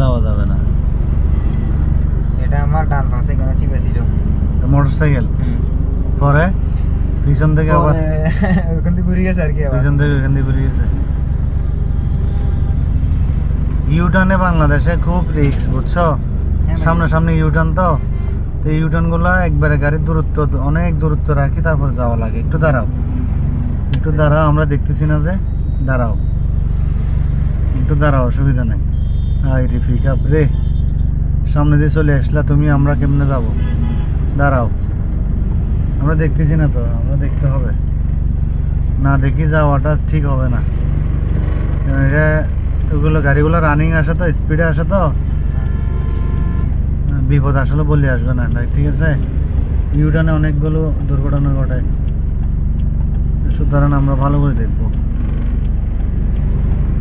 যাওয়া যাবে না। এটা আমার ডান পাশে কেন ছিল মোটরসাইকেল পরে পিছন থেকে আবার ওখান থেকে ঘুরে গেছে আর কি, পিছন থেকে ওখান দিয়ে ঘুরে গেছে। ইউটার্নে বাংলাদেশে খুব রিস্ক, বুঝছো? সামনে ইউটার্ন তো এই ইউটার্ন গুলা একবারে গাড়ির দূরত্ব অনেক দূরত্ব রাখি তারপর যাওয়া লাগে। একটু দাঁড়াও, একটু দাঁড়াও, আমরা দেখতেছি না যে, দাঁড়াও একটু দাঁড়াও, অসুবিধা নেই। হাই রে পিক আপ রে, সামনে দিয়ে চলে আসলা তুমি, আমরা কেমনে যাব? দাঁড়াও, আমরা দেখতেছি না তো, আমরা দেখতে হবে, না দেখি যাওয়াটা ঠিক হবে না। কারণ এটা ওগুলো গাড়িগুলো রানিং আসে তো, স্পিডে আসে তো, বিপদ আসলে বলে আসবে না, ঠিক আছে? ইউটার্নে অনেকগুলো দুর্ঘটনা ঘটায়, সুতরাং আমরা ভালো করে দেখবো।